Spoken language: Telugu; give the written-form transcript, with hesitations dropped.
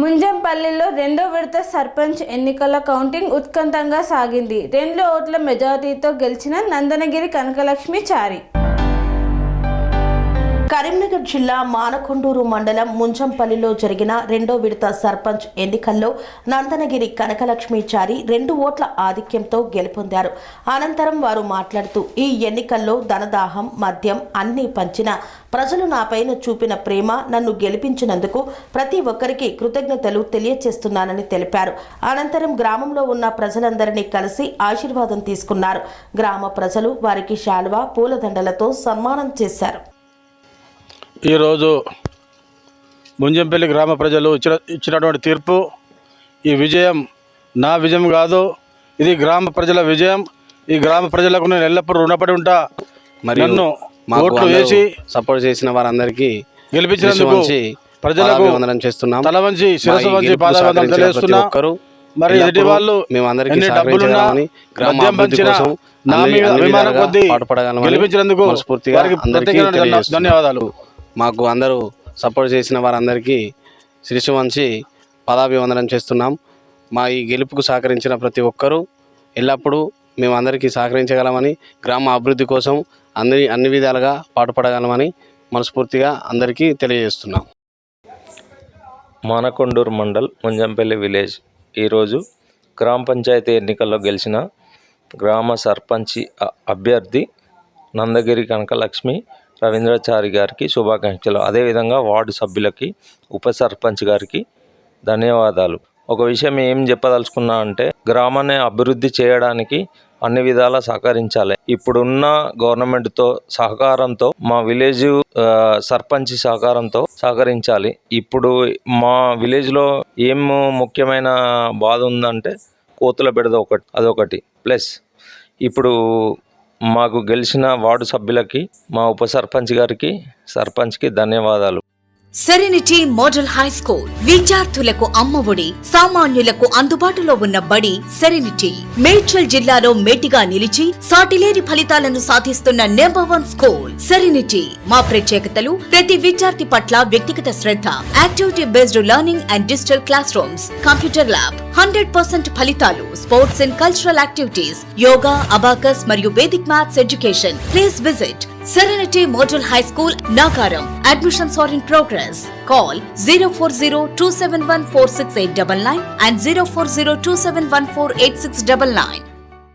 ముంజంపల్లిలో రెండో విడత సర్పంచ్ ఎన్నికల కౌంటింగ్ ఉత్కంఠంగా సాగింది. 2 ఓట్ల మెజారిటీతో గెలిచిన నందనగిరి కనకలక్ష్మి చారి. కరీంనగర్ జిల్లా మానకొండూరు మండలం ముంజంపల్లిలో జరిగిన రెండో విడత సర్పంచ్ ఎన్నికల్లో నందనగిరి కనకలక్ష్మి చారి 2 ఓట్ల ఆధిక్యంతో గెలుపొందారు. అనంతరం వారు మాట్లాడుతూ, ఈ ఎన్నికల్లో ధనదాహం, మద్యం అన్నీ పంచిన ప్రజలు నాపైన చూపిన ప్రేమ, నన్ను గెలిపించినందుకు ప్రతి ఒక్కరికి కృతజ్ఞతలు తెలియజేస్తున్నానని తెలిపారు. అనంతరం గ్రామంలో ఉన్న ప్రజలందరినీ కలిసి ఆశీర్వాదం తీసుకున్నారు. గ్రామ ప్రజలు వారికి శాలువా, పూలదండలతో సన్మానం చేశారు. ఈరోజు ముంజంపల్లి గ్రామ ప్రజలు ఇచ్చినటువంటి తీర్పు, ఈ విజయం నా విజయం కాదు, ఇది గ్రామ ప్రజల విజయం. ఈ గ్రామ ప్రజలకు నేను ఎల్లప్పుడూ రుణపడి ఉంటా. నన్ను ఓట్లు వేసి సపోర్ట్ చేసిన వారందరికీ గెలిపించినందుకు ప్రజలకు చేస్తున్నాం. తల వంచి శిరస్సు వంచి పాదాభివందనం తెలియజేస్తున్నా. మరి ఎదుటి వాళ్ళు ఎన్ని డబ్బులున్నా, మద్యం పంచినా నా మీద అభిమానం కొద్దీ గెలిపించినందుకు వారికి ప్రత్యేకమైన ధన్యవాదాలు. మాకు అందరూ సపోర్ట్ చేసిన వారందరికీ శిరస్సు వంచి పదాభివందనం చేస్తున్నాం. మా ఈ గెలుపుకు సహకరించిన ప్రతి ఒక్కరూ ఎల్లప్పుడూ మేము అందరికీ సహకరించగలమని, గ్రామ అభివృద్ధి కోసం అన్ని విధాలుగా పాటుపడగలమని మనస్ఫూర్తిగా అందరికీ తెలియజేస్తున్నాం. మానకొండూరు మండల్ ముంజంపల్లి విలేజ్ ఈరోజు గ్రామ పంచాయతీ ఎన్నికల్లో గెలిచిన గ్రామ సర్పంచి అభ్యర్థి నందగిరి కనకలక్ష్మి రవీంద్రచారి గారికి శుభాకాంక్షలు. అదేవిధంగా వార్డు సభ్యులకి, ఉప సర్పంచ్ గారికి ధన్యవాదాలు. ఒక విషయం ఏం చెప్పదలుచుకున్నా అంటే, గ్రామాన్ని అభివృద్ధి చేయడానికి అన్ని విధాలా సహకరించాలి. ఇప్పుడున్న గవర్నమెంట్తో సహకారంతో, మా విలేజ్ సర్పంచ్ సహకారంతో సహకరించాలి. ఇప్పుడు మా విలేజ్లో ఏం ముఖ్యమైన బాధ ఉందంటే కోతుల బెడద అదొకటి. ప్లస్ ఇప్పుడు మాకు గెలిచిన వార్డు సభ్యులకి, మా ఉప సర్పంచ్ గారికి, సర్పంచ్కి ధన్యవాదాలు. సెరెనిటీ మోడల్ హై స్కూల్ విద్యార్థులకు అమ్మఒడి, సామాన్యులకు అందుబాటులో ఉన్న బడి సెరెనిటీ. మేడ్చల్ జిల్లాలో మేటిగా నిలిచి సాటిలేని ఫలితాలను సాధిస్తున్న నంబర్ 1 స్కూల్ సెరెనిటీ. మా ప్రత్యేకతలు: ప్రతి విద్యార్థి పట్ల వ్యక్తిగత శ్రద్ధ, activity based learning and digital classrooms, computer lab, 100% ఫలితాలు, sports and cultural activities, yoga, abacus మరియు Vedic maths education. Please visit Serenity Model High School, Nagaram. Admissions are in progress. Call 040-271-46899 and 040-271-48699.